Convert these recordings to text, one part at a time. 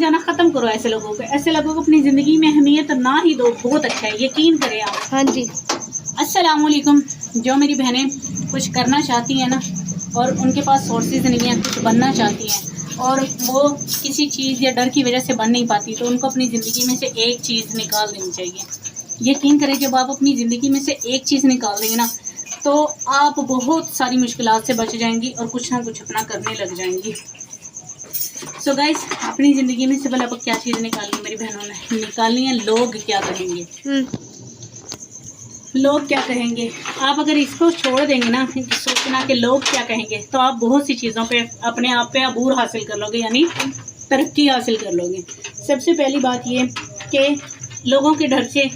जाना ख़त्म करो ऐसे लोगों को। ऐसे लोगों को अपनी ज़िंदगी में अहमियत ना ही दो, बहुत अच्छा है, यकीन करें आप। हाँ जी। अस्सलाम वालेकुम। जो मेरी बहनें कुछ करना चाहती हैं ना और उनके पास सोर्सेज नहीं हैं, कुछ बनना चाहती हैं और वो किसी चीज़ या डर की वजह से बन नहीं पाती, तो उनको अपनी ज़िंदगी में से एक चीज़ निकाल देनी चाहिए। यकीन करें जब आप अपनी ज़िंदगी में से एक चीज़ निकाल देंगे ना तो आप बहुत सारी मुश्किलात से बच जाएंगी और कुछ ना कुछ अपना करने लग जाएंगी। सो गाइस, अपनी ज़िंदगी में से भला अब क्या चीज़ निकालनी मेरी बहनों ने निकालनी है, लोग क्या कहेंगे। लोग क्या कहेंगे। आप अगर इसको छोड़ देंगे ना सोचना कि लोग क्या कहेंगे, तो आप बहुत सी चीज़ों पे अपने आप पे अबूर हासिल कर लोगे, यानी तरक्की हासिल कर लोगे। सबसे पहली बात ये कि लोगों के डर से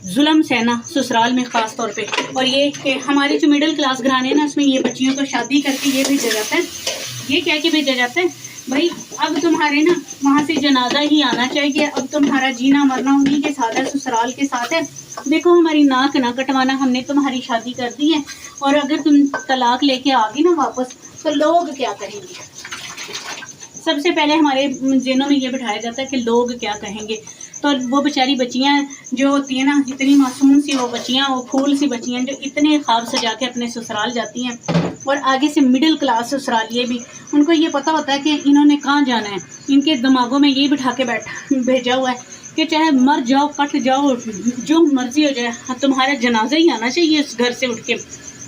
जुल्म सहना ससुराल में ख़ास तौर पे, और ये कि हमारे जो मिडिल क्लास घराने हैं ना उसमें ये बच्चियों को शादी करके ये भेजा जाता है, ये क्या कि भेजा जाता है भाई अब तुम्हारे ना वहाँ से जनाजा ही आना चाहिए, अब तुम्हारा जीना मरना उन्हीं के साथ है, ससुराल के साथ है। देखो हमारी नाक ना कटवाना, हमने तुम्हारी शादी कर दी है और अगर तुम तलाक लेके आ गई ना वापस तो लोग क्या कहेंगे। सबसे पहले हमारे जेनों में ये बिठाया जाता है कि लोग क्या कहेंगे। तो वो बेचारी बच्चियाँ जो होती हैं ना, इतनी मासूम सी वो बच्चियाँ, वो फूल सी बच्चियाँ जो इतने ख्वाब सजा के अपने ससुराल जाती हैं, और आगे से मिडिल क्लास ससुराल, ये भी उनको ये पता होता है कि इन्होंने कहाँ जाना है। इनके दिमागों में ये बिठा के भेजा हुआ है कि चाहे मर जाओ कट जाओ जो मर्जी हो जाए, तुम्हारा जनाजा ही आना चाहिए इस घर से उठ के।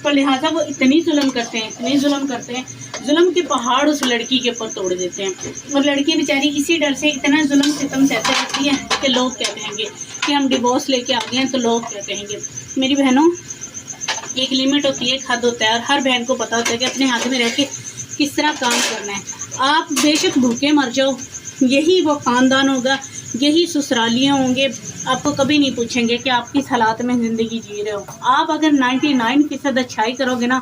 तो लिहाजा वो इतनी जुल्म करते हैं, इतनी जुल्म करते हैं, जुल्म के पहाड़ उस लड़की के ऊपर तोड़ देते हैं। और लड़की बेचारी इसी डर से इतना जुल्म सितम सहते रहती है कि लोग क्या कहेंगे, कि हम डिवोर्स लेके आ गए हैं तो लोग क्या कहेंगे। मेरी बहनों, एक लिमिट होती है, एक हद होता है, और हर बहन को पता होता है कि अपने हाथ में रह के किस तरह काम करना है। आप बेशक भूखे मर जाओ, यही वो ख़ानदान होगा, यही ससुरालियाँ होंगे, आपको कभी नहीं पूछेंगे कि आप किस हालात में ज़िंदगी जी रहे हो। आप अगर 99% अच्छाई करोगे ना,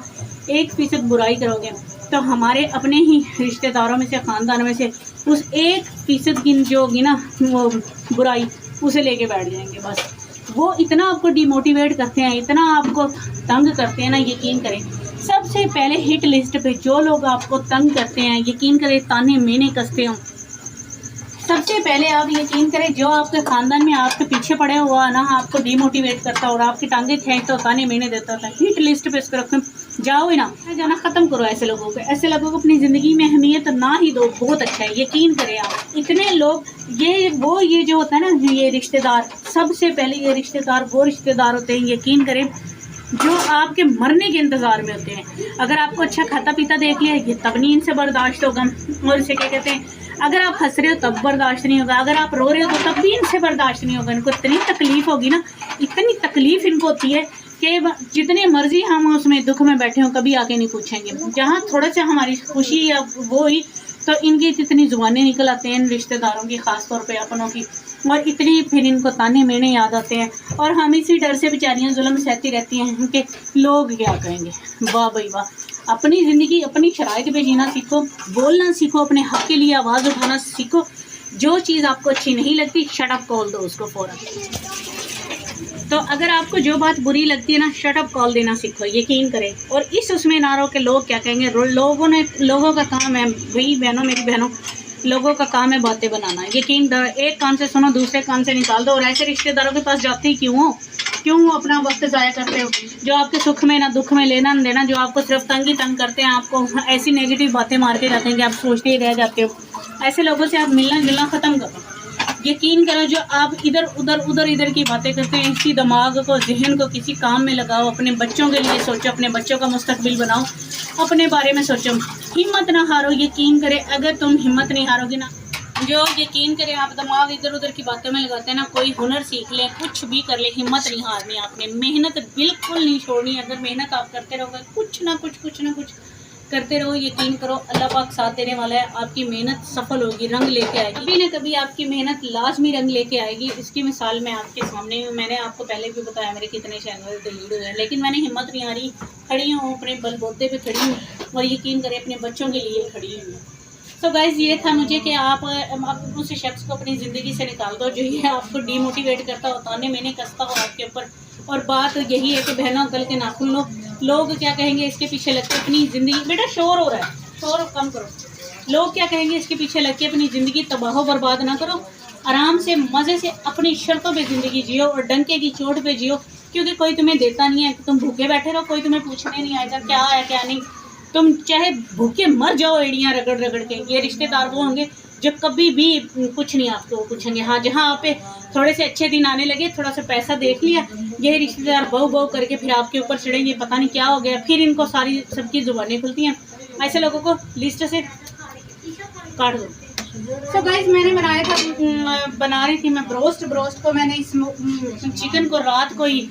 1% बुराई करोगे, तो हमारे अपने ही रिश्तेदारों में से, ख़ानदान में से उस 1% की जो होगी ना वो बुराई, उसे लेके बैठ जाएंगे। बस वो इतना आपको डिमोटिवेट करते हैं, इतना आपको तंग करते हैं ना, यकीन करें। सबसे पहले हिट लिस्ट पे जो लोग आपको तंग करते हैं, यकीन करें ताने मेने कसते हो, सबसे पहले आप यकीन करें जो आपके ख़ानदान में आपके पीछे पड़े हुआ ना, आपको डिमोटिवेट करता और आपकी टांगे खींचता होता, ताने मेने देता था, हिट लिस्ट पे इसको रखें। जाओ ही ना, जाना ख़त्म करो ऐसे लोगों को। ऐसे लोगों को अपनी ज़िंदगी में अहमियत ना ही दो, बहुत अच्छा है, यकीन करें आप। इतने लोग ये जो होता है ना, ये रिश्तेदार, सबसे पहले ये रिश्तेदार वो रिश्तेदार होते हैं, यकीन करें, जो आपके मरने के इंतज़ार में होते हैं। अगर आपको अच्छा खाता पीता देख लिया, ये तब नहीं इनसे बर्दाश्त होगा। और इसे क्या कहते हैं, अगर आप हंस रहे हो तब बर्दाश्त नहीं होगा, अगर आप रो रहे हो तो तब भी इनसे बर्दाश्त नहीं होगा। इनको इतनी तकलीफ़ होगी ना, इतनी तकलीफ़ इनको होती है कि जितने मर्जी हम उसमें दुख में बैठे हों कभी आके नहीं पूछेंगे। जहाँ थोड़ा सा हमारी खुशी या वो ही तो इनकी इतनी जुबानें निकल आते हैं इन रिश्तेदारों की, ख़ास तौर पे अपनों की, और इतनी फिर इनको ताने मेने याद आते हैं। और हम इसी डर से बेचारियाँ जुल्म सहती रहती हैं कि लोग क्या कहेंगे। वाह भाई वाह, अपनी ज़िंदगी अपनी शराइत पे जीना सीखो, बोलना सीखो, अपने हक़ के लिए आवाज़ उठाना सीखो। जो चीज़ आपको अच्छी नहीं लगती, शट अप कॉल दो उसको फ़ौरन। तो अगर आपको जो बात बुरी लगती है ना, शट अप कॉल देना सीखो, यकीन करें। और इस उसमें ना रहो कि लोग क्या कहेंगे। लोगों का काम है भाई बहनों, मेरी बहनों, लोगों का काम है बातें बनाना। यकीन एक कान से सुनो दूसरे कान से निकाल दो। और ऐसे रिश्तेदारों के पास जाते ही क्यों अपना वक्त ज़ाया करते हो, जो आपके सुख में ना दुख में लेना न देना, जो आपको सिर्फ तंग ही तंग करते हैं, आपको ऐसी नेगेटिव बातें मारते रहते हैं कि आप सोचते ही रह जाते हो। ऐसे लोगों से आप मिलना जुलना ख़त्म करो। यकीन करो जो आप इधर की बातें करते हैं, इसी दिमाग को, जहन को किसी काम में लगाओ। अपने बच्चों के लिए सोचो, अपने बच्चों का मुस्तकबिल बनाओ, अपने बारे में सोचो। हिम्मत ना हारो, यकीन करें अगर तुम हिम्मत नहीं हारोगे ना, जो यकीन करें आप दिमाग इधर उधर की बातों में लगाते हैं ना, कोई हुनर सीख ले, कुछ भी कर ले, हिम्मत नहीं हारनी आपने, मेहनत बिल्कुल नहीं छोड़नी। अगर मेहनत आप करते रहोगे, कुछ ना कुछ करते रहो, यकीन करो अल्लाह पाक साथ देने वाला है। आपकी मेहनत सफल होगी, रंग लेके आएगी, कभी ना कभी आपकी मेहनत लाजमी रंग लेके आएगी। इसकी मिसाल मैं आपके सामने हूँ। मैंने आपको पहले भी बताया मेरे कितने चैनल डिलीट हुए हैं, लेकिन मैंने हिम्मत नहीं हारी, खड़ी हूँ, अपने बलबूते पे खड़ी हूँ, और यकीन करें अपने बच्चों के लिए खड़ी हूँ। तो गाइस, ये था मुझे कि आप उस शख्स को अपनी ज़िंदगी से निकाल दो जो ये आपको डीमोटिवेट करता हो, ताने मैंने कसता हो आपके ऊपर। और बात यही है कि बहनों गल के नाखून लो, लोग क्या कहेंगे इसके पीछे लगते अपनी ज़िंदगी। बेटा शोर हो रहा है, शोर कम करो, लोग क्या कहेंगे इसके पीछे लग के अपनी ज़िंदगी तबाह बर्बाद ना करो, आराम से मज़े से अपनी शर्तों पे ज़िंदगी जियो और डंके की चोट पे जियो, क्योंकि कोई तुम्हें देता नहीं है कि तुम भूखे बैठे रहो, कोई तुम्हें पूछने नहीं आएगा क्या है क्या नहीं। तुम चाहे भूखे मर जाओ एड़ियाँ रगड़ रगड़ के, ये रिश्तेदार वो होंगे जो कभी भी कुछ नहीं आपको पूछेंगे। हाँ, जहाँ आप पे थोड़े से अच्छे दिन आने लगे, थोड़ा सा पैसा देख लिया, ये रिश्तेदार बहू बहू करके फिर आपके ऊपर चढ़ेंगे, पता नहीं क्या हो गया, फिर इनको सारी सबकी जुबानें खुलती हैं। ऐसे लोगों को लिस्ट से काट दो। सो गाइस, मैंने बनाया था, बना रही थी मैं ब्रोस्ट को मैंने इस चिकन को रात को ही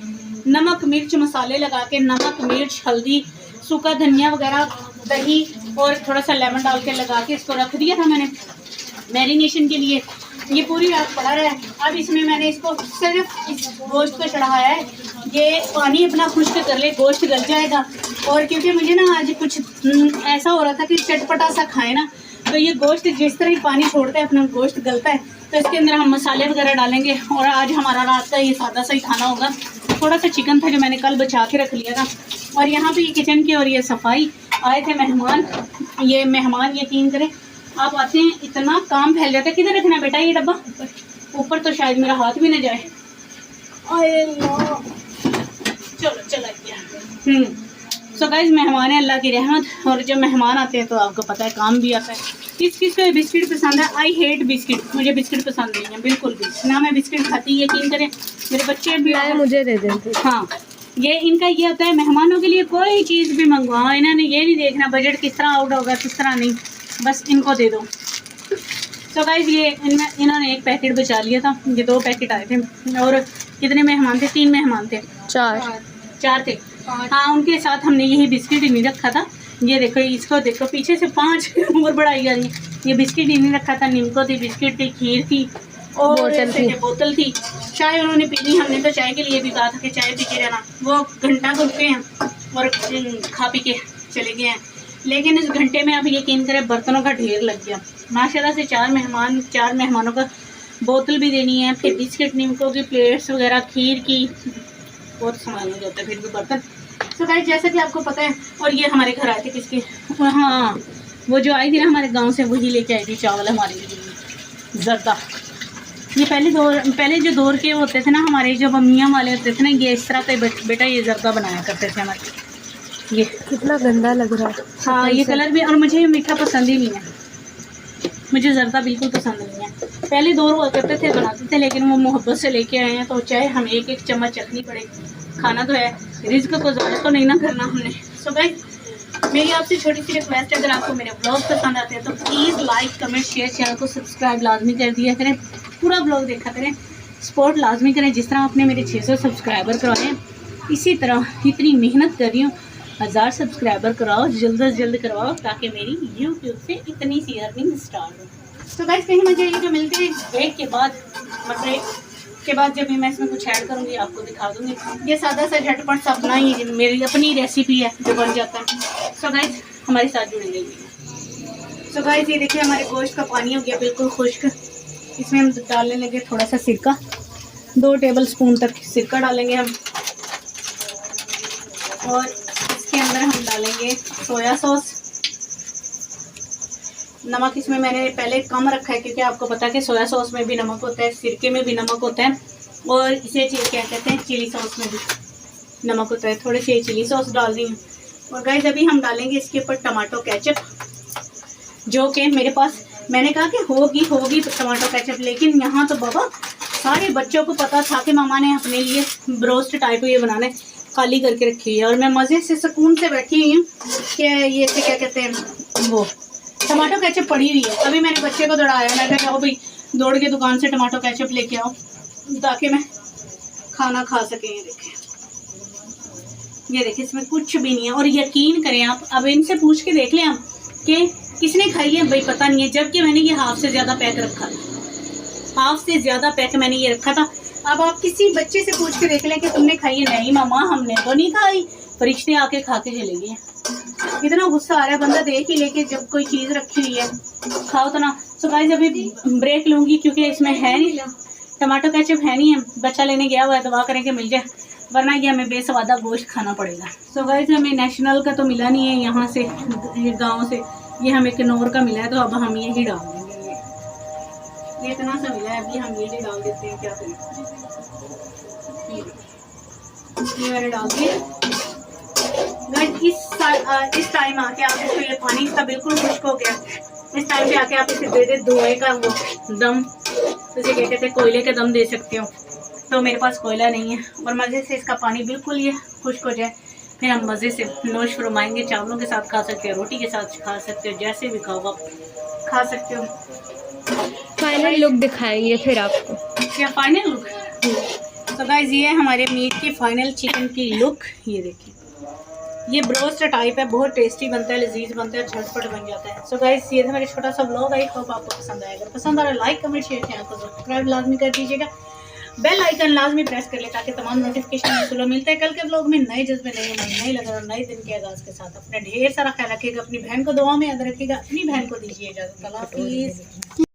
नमक मिर्च मसाले लगा के, नमक मिर्च हल्दी सूखा धनिया वगैरह दही और थोड़ा सा लेमन डाल के लगा के इसको रख दिया था मैंने मैरिनेशन के लिए। ये पूरी रात पड़ा रहा है। अब इसमें मैंने इसको सिर्फ इस गोश्त को चढ़ाया है, ये पानी अपना खुश्क कर ले, गोश्त गल जाएगा। और क्योंकि मुझे ना आज कुछ ऐसा हो रहा था कि चटपटा सा खाए ना, तो ये गोश्त जिस तरह ही पानी छोड़ता है अपना गोश्त गलता है, तो इसके अंदर हम मसाले वगैरह डालेंगे। और आज हमारा रात का ये सादा सा ही खाना होगा। थोड़ा सा चिकन था जो मैंने कल बचा के रख लिया था। और यहाँ पे ये किचन की और ये सफाई, आए थे मेहमान, ये मेहमान यकीन करें आप आते हैं इतना काम फैल जाता है। किधर रखना है बेटा ये डब्बा? ऊपर तो शायद मेरा हाथ भी न जाए। चलो चला गया। सो गाइस, मेहमान है अल्लाह की रहमत, और जब मेहमान आते हैं तो आपको पता है काम भी आता है। किस किस को बिस्किट पसंद है? आई हेट बिस्किट, मुझे बिस्किट पसंद नहीं है बिल्कुल भी ना, मैं बिस्किट खाती, यकीन करें मेरे बच्चे भी मुझे दे देते। हाँ, ये इनका ये होता है मेहमानों के लिए कोई चीज़ भी मंगवाओ, इन्होंने ये नहीं देखना बजट किस तरह आउट होगा किस तरह नहीं, बस इनको दे दो। तो गाइस, ये इन्होंने एक पैकेट बचा लिया था, ये 2 पैकेट आए थे। और कितने मेहमान थे? 3 मेहमान थे, 4 थे। हाँ, उनके साथ हमने यही बिस्किट ही नहीं रखा था। ये देखो, इसको देखो पीछे से 5 उम्र बढ़ाई जा रही है। ये बिस्किट ही नहीं रखा था, निम्को थी, बिस्किट थी, खीर थी और बोतल थी। चाय उन्होंने पीनी, हमने तो चाय के लिए भी कहा था कि चाय पी के रहना। वो घंटा को रुके हैं और खा पी के चले गए हैं। लेकिन इस घंटे में अब यकीन करें बर्तनों का ढेर लग गया माशाल्लाह से। 4 मेहमानों का बोतल भी देनी है, फिर बिस्किट, निम्को की प्लेट्स वगैरह, खीर की, बहुत सामान हो जाता है फिर भी बर्तन। तो गाइस, जैसा कि आपको पता है, और ये हमारे घर आए थे किसके, हाँ वो जो आई थी ना हमारे गांव से, वही लेके आई थी चावल हमारे लिए, जर्दा। ये पहले जो दौर के होते थे ना हमारे जो मम्मियाँ वाले होते थे ना, ये इस तरह का बेटा ये जर्दा बनाया करते थे हमारे। ये कितना गंदा लग रहा है। हाँ, ये कलर भी, और मुझे ये मीठा पसंद ही नहीं है, मुझे जर्दा बिल्कुल पसंद नहीं है। पहले दौर हुआ करते थे बनाते थे, लेकिन वो मोहब्बत से लेके आए हैं, तो चाहे हम एक चम्मच चखनी पड़े। खाना तो है, रिस्क को ज़्यादा तो नहीं ना करना हमने। सो गाइस, मेरी आपसे छोटी सी रिक्वेस्ट है, अगर आपको मेरे ब्लॉग पसंद आते हैं तो please like comment share, channel को सब्सक्राइब लाजमी कर दिया करें, पूरा ब्लॉग देखा करें, सपोर्ट लाजमी करें। जिस तरह आपने मेरे 600 सब्सक्राइबर करवाए, इसी तरह इतनी मेहनत कर रही हूँ, 1000 सब्सक्राइबर कराओ, जल्द से जल्द करवाओ, ताकि मेरी यूट्यूब से इतनी सी अर्निंग स्टार्ट हो। तो गाइस, कहीं मुझे ये जो मिलते हैं ब्रेक के बाद, ब्रेक के बाद जब भी मैं इसमें कुछ ऐड करूँगी आपको दिखा दूँगी। ये सादा सा झटपट सा अपना ही मेरी अपनी रेसिपी है जो बन जाता है। सो गाइस, हमारे साथ जुड़े रहिए। सो गाइस, ये देखिए हमारे गोश्त का पानी हो गया बिल्कुल खुश्क। इसमें हम डालने लगे थोड़ा सा सिरका, 2 टेबल स्पून तक सिरका डालेंगे हम। और इसके अंदर हम डालेंगे सोया सॉस। नमक इसमें मैंने पहले कम रखा है, क्योंकि आपको पता है कि सोया सॉस में भी नमक होता है, सिरके में भी नमक होता है, और इसे क्या कहते हैं, चिली सॉस में भी नमक होता है। थोड़ी सी चिली सॉस डाल दी। और गाइस, अभी हम डालेंगे इसके ऊपर टमाटो केचप, जो कि मेरे पास, मैंने कहा कि होगी टमाटो केचप, लेकिन यहाँ तो बाबा सारे बच्चों को पता था कि मामा ने अपने लिए ब्रोस्ट टाइप ये बनाना है, खाली करके रखी है। और मैं मज़े से सुकून से बैठी हुई हूँ कि ये से क्या कहते हैं, वो टमाटो केचप पड़ी हुई है। अभी मैंने बच्चे को दौड़ाया, मैं कहा भाई दौड़ के दुकान से टमाटो केचप लेके आओ ताकि मैं खाना खा सकें। ये देखिए इसमें कुछ भी नहीं है। और यकीन करें आप, अब इनसे पूछ के देख लें आप कि किसने खाई है, भाई पता नहीं है, जबकि मैंने ये हाफ से ज़्यादा पैक रखा था, हाफ से ज़्यादा पैक मैंने ये रखा था। अब आप किसी बच्चे से पूछ के देख लें कि तुमने खाई है, नहीं मामा हमने तो नहीं खाई, फरिश्ते आके खा के चले गए। इतना गुस्सा आ रहा है, बंदा देख ही लेके जब कोई चीज़ रखी हुई है खाओ तो ना। सो गाइस, अभी ब्रेक लूँगी क्योंकि इसमें है नहीं, टमाटो केचप है नहीं है, बच्चा लेने गया हुआ है, दुआ करें कि मिल जाए, वरना ये हमें बेसवादा गोश्त खाना पड़ेगा। सो गाइस, हमें नेशनल का तो मिला नहीं है यहाँ से, गाँव से, ये हमें किन्नौर का मिला है तो अब हम यही डाल देंगे। ये इतना सा मिला है, अभी हम यही डाल देते हैं। क्या करें, ये मैंने डाल दिया। इस टाइम आके आप इसको, ये पानी इसका बिल्कुल खुश्क हो गया, इस टाइम पे आके आप इसे दे दे धुएं का वो दम, इसे क्या कहते हैं, कोयले का दम दे सकते हो। तो मेरे पास कोयला नहीं है, और मज़े से इसका पानी बिल्कुल ये खुश्क हो जाए, फिर हम मज़े से नोश फरमाएंगे। चावलों के साथ खा सकते हो, रोटी के साथ खा सकते हो, जैसे भी खाओ आप खा सकते हो। फाइनल लुक दिखाएंगे फिर आपको। क्या फाइनल लुक? तो गाइस ये हमारे मीट की फाइनल चिकन की लुक। ये देखिए, ये ब्रोस्ट टाइप है, बहुत टेस्टी बनता है, लजीज बनता है, झटपट बन जाता है। सो गाइस ये था मेरा छोटा सा व्लॉग। आई होप आपको पसंद आएगा। पसंद आ रहा है लाइक कमेंट शेयर, चैनल को सब्सक्राइब लाजमी कर दीजिएगा, बेल आइकन लाजमी प्रेस कर ले ताकि तमाम नोटिफिकेशन मिले। मिलते हैं कल के व्लॉग में नए जज्बे, नए नए लगा और नए दिन के आगाज़ के साथ। अपना ढेर सारा ख्याल रखिएगा, अपनी बहन को दुआ में याद रखिएगा, अपनी बहन को दीजिए इजाज़त। अल्लाह हाफिज़।